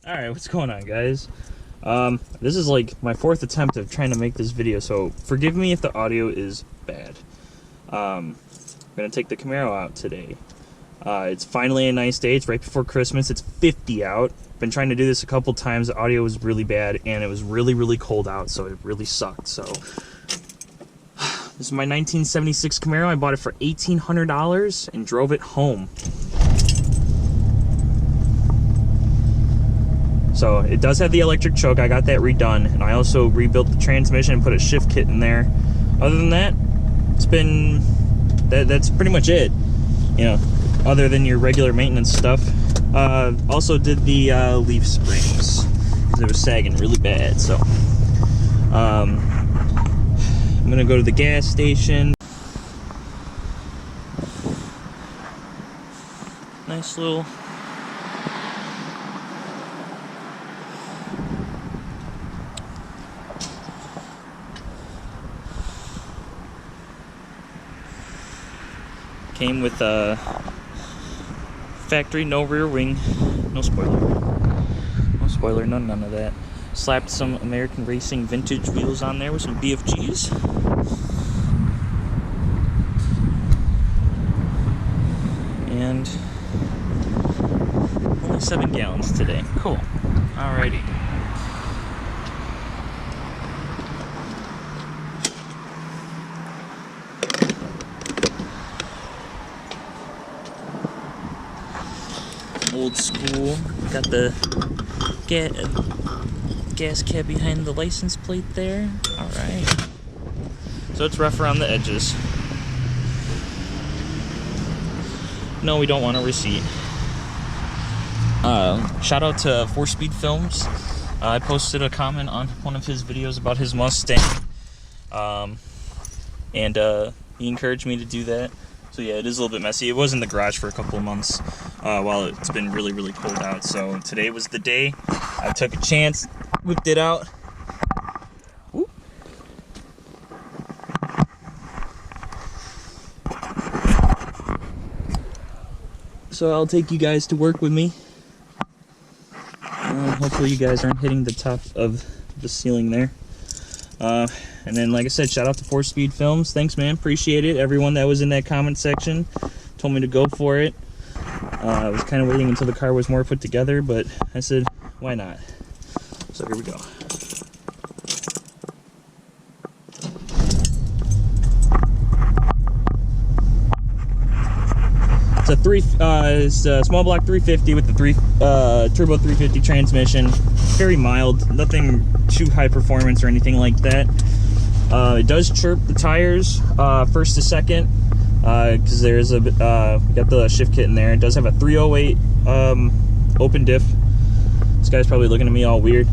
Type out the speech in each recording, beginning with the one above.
Alright, what's going on, guys? This is like my fourth attempt of trying to make this video, so forgive me if the audio is bad. I'm gonna take the Camaro out today. It's finally a nice day. It's right before Christmas. It's 50 out. Been trying to do this a couple times. The audio was really bad, and it was really cold out, so it really sucked. So this is my 1976 Camaro. I bought it for $1,800 and drove it home. So it does have the electric choke. I got that redone, and I also rebuilt the transmission and put a shift kit in there. Other than that, it's been that's pretty much it, you know, other than your regular maintenance stuff. Also did the leaf springs because it was sagging really bad. So I'm gonna go to the gas station. Nice little came with a factory, no rear wing, no spoiler, none of that. Slapped some American Racing vintage wheels on there with some BFGs. And only 7 gallons today. Cool. Alrighty. Old school. Got the gas cap behind the license plate there. Alright. So it's rough around the edges. No, we don't want a receipt. Shout out to 4-Speed Films. I posted a comment on one of his videos about his Mustang. And he encouraged me to do that. So yeah, it is a little bit messy. It was in the garage for a couple of months while it's been really cold out. So today was the day. I took a chance, whipped it out. Whoop. So I'll take you guys to work with me. Hopefully you guys aren't hitting the top of the ceiling there. And then, like I said, shout out to 4-Speed Films. Thanks, man. Appreciate it. Everyone that was in that comment section told me to go for it. I was kind of waiting until the car was more put together, but I said, why not? So here we go. It's a small block 350 with the turbo 350 transmission. Very mild, nothing too high performance or anything like that. It does chirp the tires first to second because there's a we got the shift kit in there. It does have a 308 open diff. This guy's probably looking at me all weird.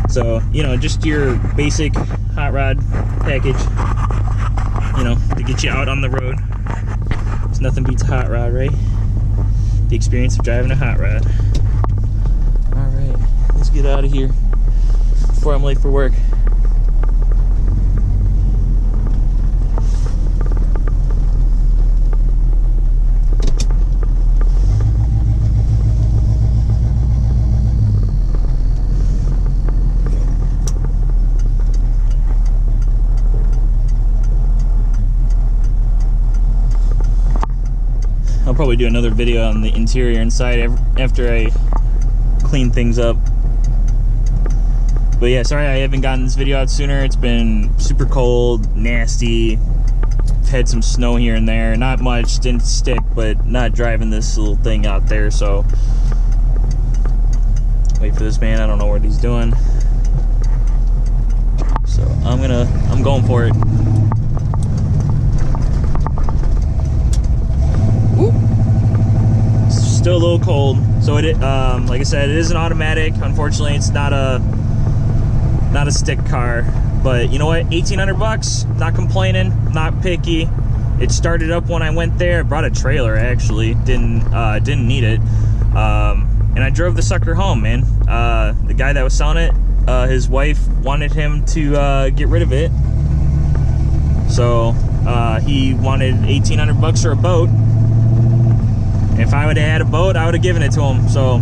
So, you know, just your basic hot rod package, you know, to get you out on the road. There's nothing beats a hot rod, right? The experience of driving a hot rod. Alright, let's get out of here before I'm late for work. I'll probably do another video on the interior inside after I clean things up. But yeah, sorry I haven't gotten this video out sooner. It's been super cold, nasty. I've had some snow here and there. Not much, didn't stick, but not driving this little thing out there, so wait for this man. I don't know what he's doing. So I'm going for it. Still a little cold, so it like I said, it is an automatic. Unfortunately, it's not a stick car, but you know what, 1,800 bucks, not complaining, not picky. It started up when I went there. I brought a trailer, actually, didn't need it, and I drove the sucker home, man. The guy that was selling it, his wife wanted him to get rid of it, so he wanted 1,800 bucks for a boat. If I would have had a boat, I would have given it to him. So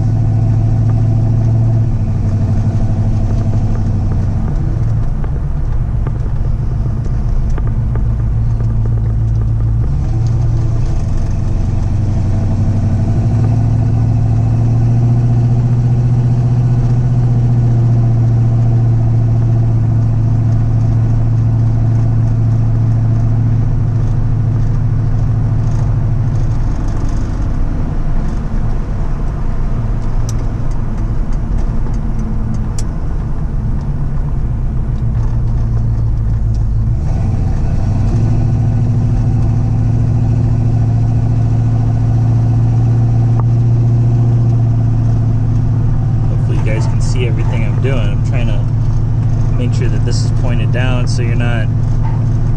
I'm doing. I'm trying to make sure that this is pointed down so you're not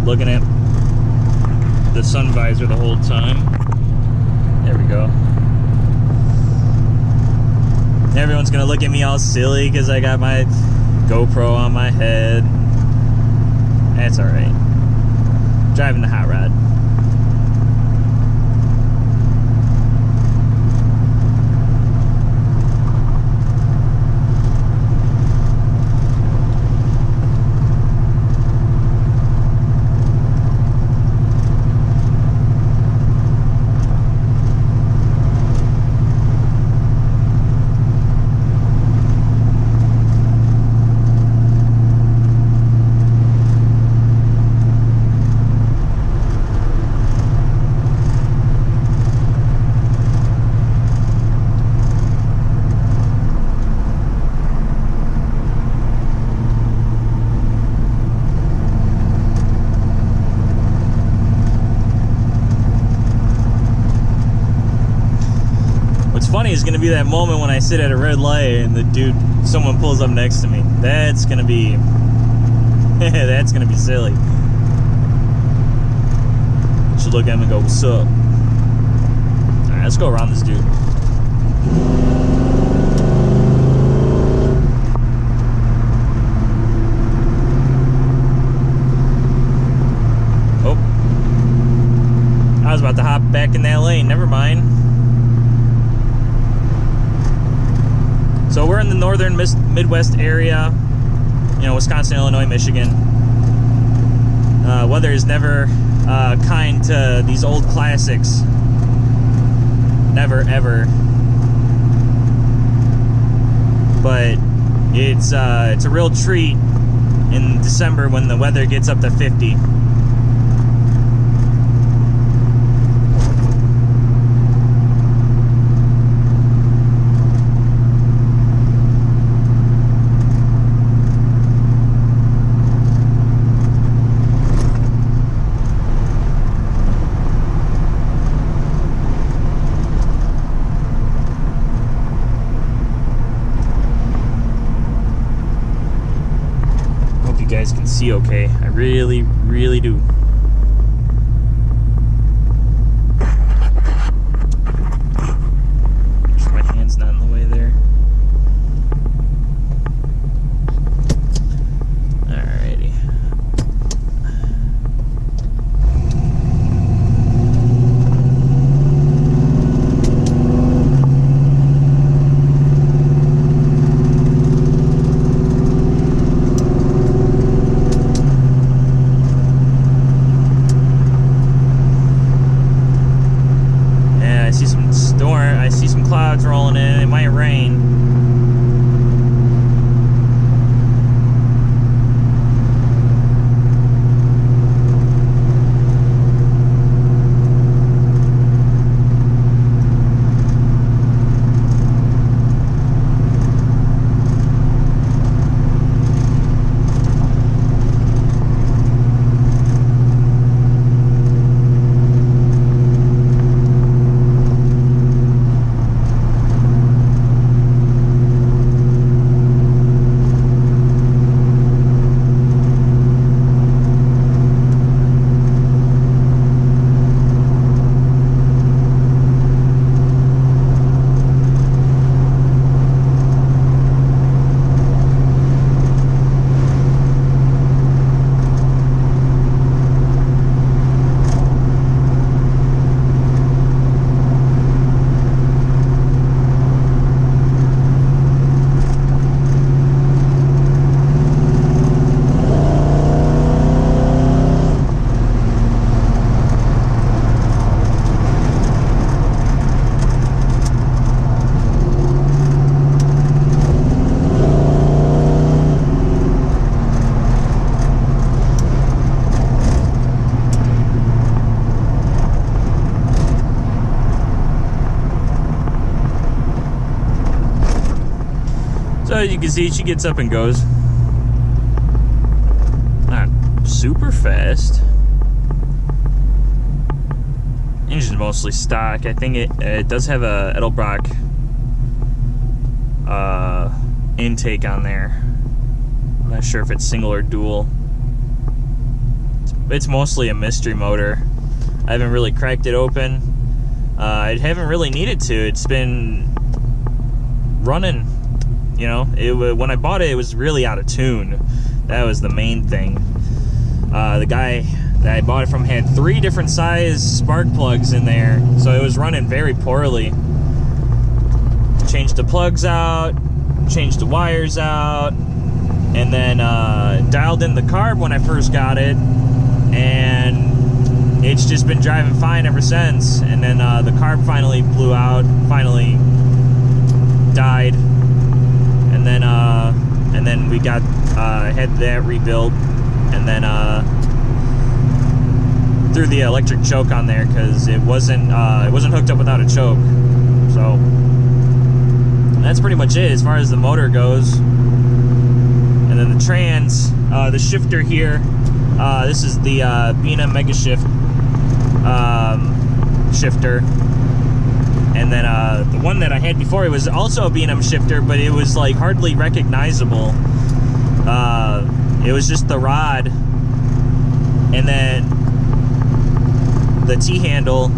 looking at the sun visor the whole time. There we go. Everyone's gonna look at me all silly because I got my GoPro on my head. That's alright. Driving the hot rod. Funny is going to be that moment when I sit at a red light and someone pulls up next to me. That's going to be that's going to be silly. Should look at him and go, "What's up?" All right, let's go around this dude. Oh, I was about to hop back in that lane. Never mind. So we're in the northern Midwest area, you know, Wisconsin, Illinois, Michigan. Weather is never kind to these old classics. Never, ever. But it's a real treat in December when the weather gets up to 50. Guys can see okay. I really, really do. Make sure my hand's not in the way there. Alrighty. I see some clouds rolling in. It might rain. So you can see she gets up and goes. Not super fast. Engine's mostly stock. I think it does have a Edelbrock intake on there. I'm not sure if it's single or dual. It's mostly a mystery motor. I haven't really cracked it open. I haven't really needed to. It's been running, you know. When I bought it, it was really out of tune. That was the main thing. The guy that I bought it from had 3 different size spark plugs in there, so it was running very poorly. Changed the plugs out, changed the wires out, and then dialed in the carb when I first got it, and it's just been driving fine ever since. And then the carb finally blew out, finally died, and then we got had that rebuilt, and then threw the electric choke on there because it wasn't hooked up without a choke. So that's pretty much it as far as the motor goes. And then the trans, the shifter here, this is the B&M Mega Shift shifter. And then the one that I had before, it was also a B&M shifter, but it was like hardly recognizable. It was just the rod, and then the T-handle,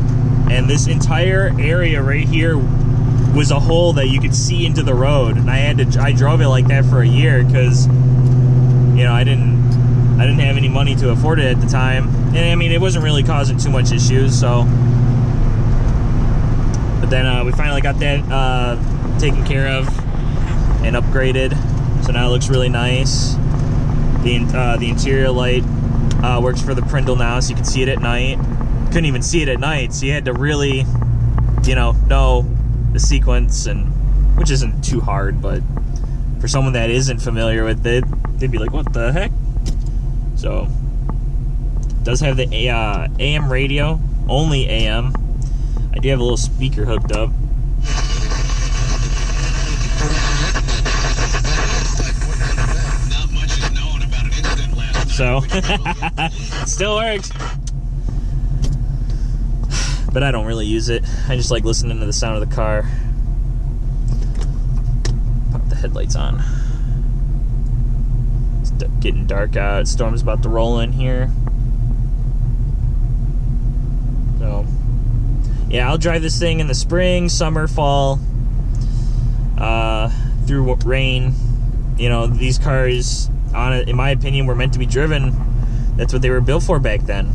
and this entire area right here was a hole that you could see into the road. And I drove it like that for a year because, you know, I didn't have any money to afford it at the time. And I mean, it wasn't really causing too much issues, so. But then we finally got that taken care of and upgraded, so now it looks really nice. The interior light works for the Prindle now, so you can see it at night. Couldn't even see it at night, so you had to really, you know the sequence, and which isn't too hard, but for someone that isn't familiar with it, they'd be like, what the heck? So it does have the AM radio, only AM. I do have a little speaker hooked up. Not much is known about an incident last night. So still works. But I don't really use it. I just like listening to the sound of the car. Pop the headlights on. It's getting dark out. Storm's about to roll in here. So, yeah, I'll drive this thing in the spring, summer, fall, through rain. You know, these cars, in my opinion, were meant to be driven. That's what they were built for back then.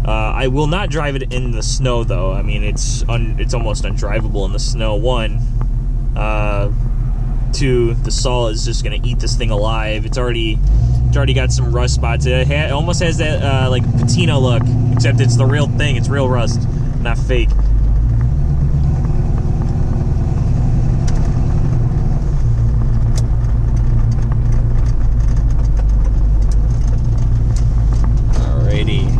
I will not drive it in the snow, though. I mean, it's almost undrivable in the snow. 1, 2, the salt is just gonna eat this thing alive. It's already got some rust spots. It almost has that like patina look, except it's the real thing. It's real rust, not fake. Alrighty.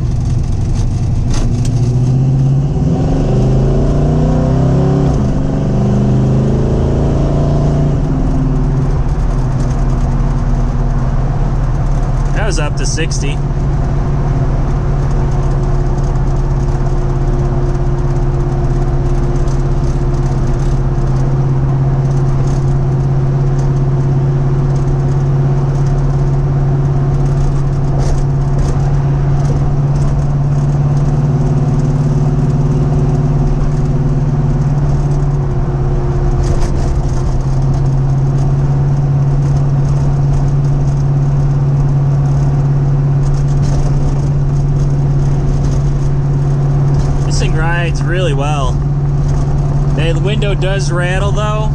Up to 60. Rides really well. The window does rattle though,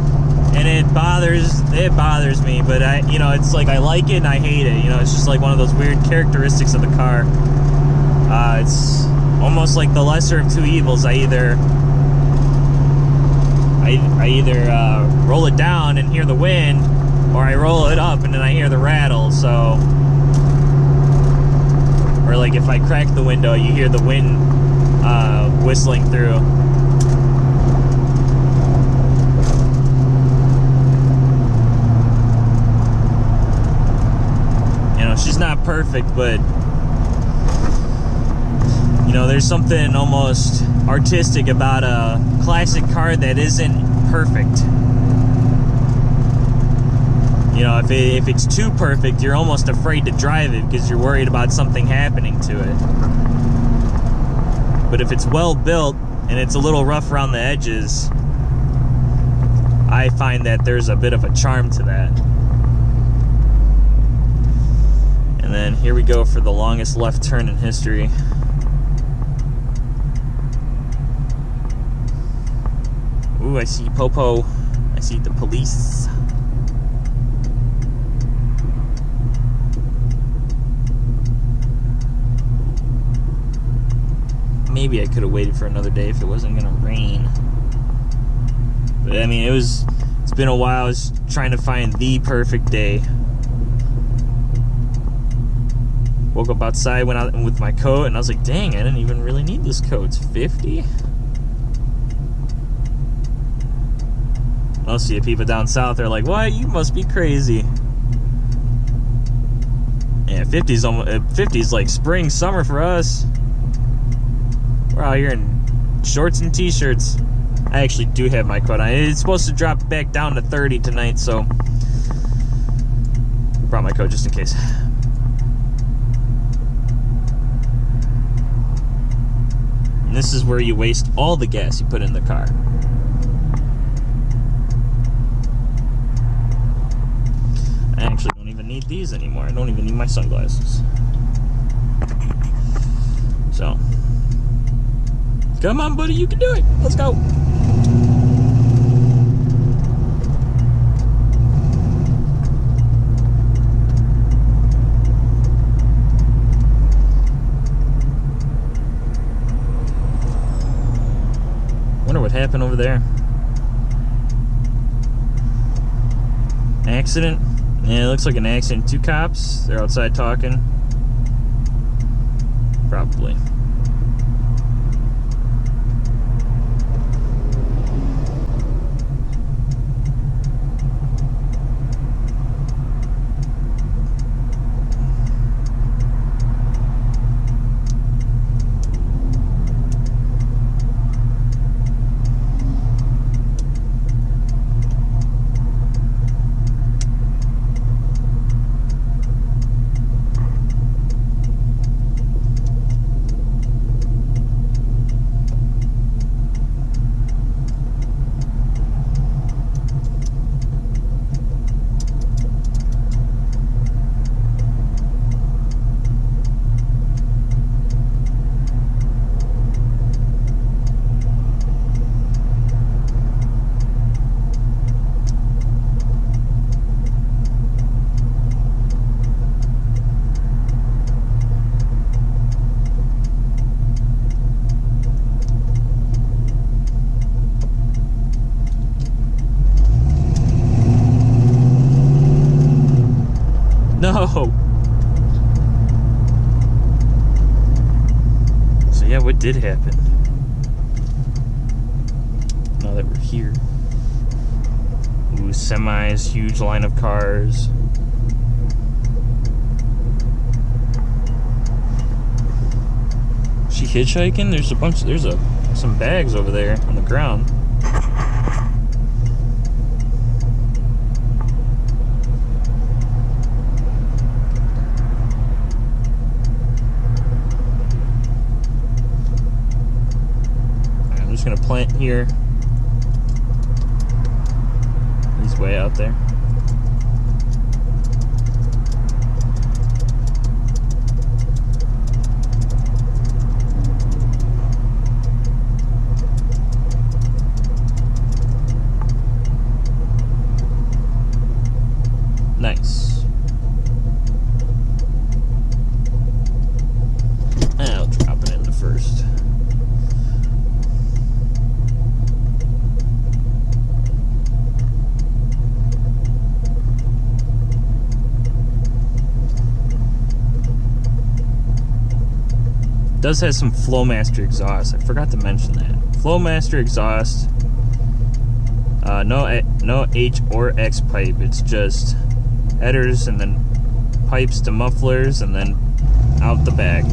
and it bothers me, but it's like I like it and I hate it. You know, it's just like one of those weird characteristics of the car. It's almost like the lesser of two evils. I either roll it down and hear the wind, or I roll it up and then I hear the rattle. So, or like if I crack the window, you hear the wind whistling through. You know, she's not perfect, but you know, there's something almost artistic about a classic car that isn't perfect. You know, if it's too perfect, you're almost afraid to drive it because you're worried about something happening to it. But if it's well built and it's a little rough around the edges, I find that there's a bit of a charm to that. And then here we go for the longest left turn in history. Ooh, I see Popo. I see the police. Maybe I could have waited for another day if it wasn't gonna rain. But I mean, it's been a while. I was trying to find the perfect day. Woke up outside, went out with my coat, and I was like, dang, I didn't even really need this coat. It's 50. Most of you people down south are like, what? You must be crazy. Yeah, 50's like spring, summer for us. We're out here in shorts and t-shirts. I actually do have my coat on. It's supposed to drop back down to 30 tonight, so brought my coat just in case. And this is where you waste all the gas you put in the car. I actually don't even need these anymore. I don't even need my sunglasses. So, come on, buddy, you can do it. Let's go. Wonder what happened over there. Accident? Yeah, it looks like an accident. 2 cops. They're outside talking. Probably. No! So yeah, what did happen? Now that we're here. Ooh, semis, huge line of cars. She hitchhiking? There's some bags over there on the ground. Gonna plant here. He's way out there. Nice. I'll drop it in the first. Does have some Flowmaster exhaust. I forgot to mention that. Flowmaster exhaust. No H or X pipe. It's just headers and then pipes to mufflers and then out the back.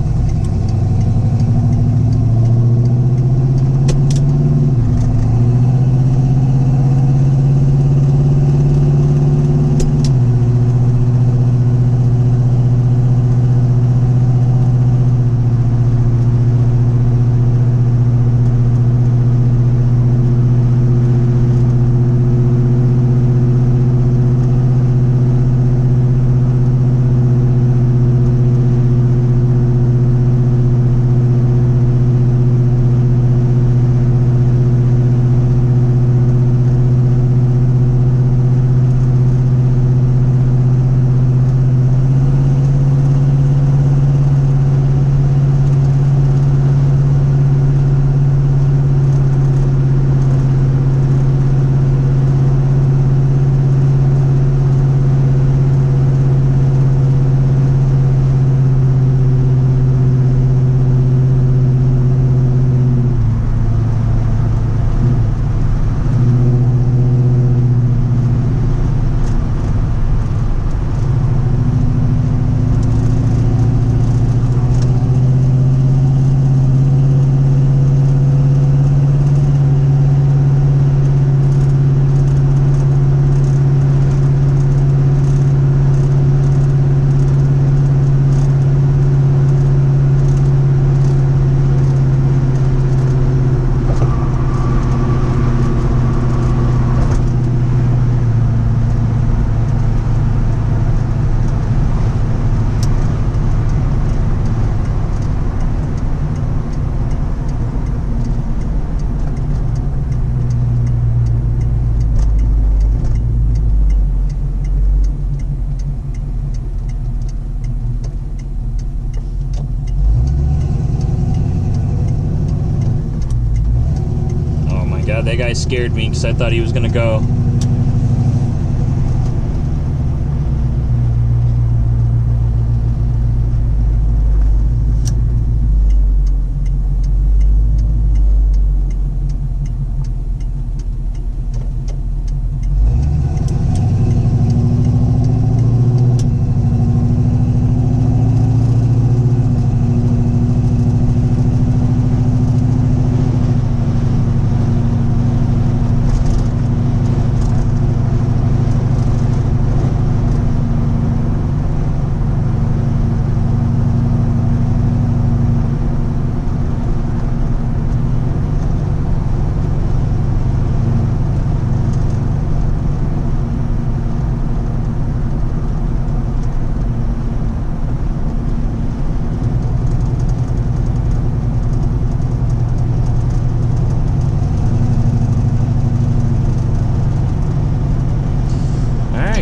guy scared me because I thought he was gonna go.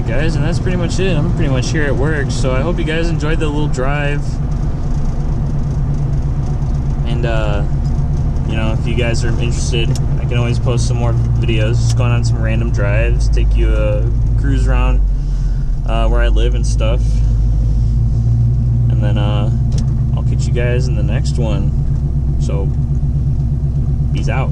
Guys, and that's pretty much it. I'm pretty much here at work, so I hope you guys enjoyed the little drive. And you know, if you guys are interested, I can always post some more videos, just going on some random drives, take you a cruise around where I live and stuff. And then I'll catch you guys in the next one. So peace out.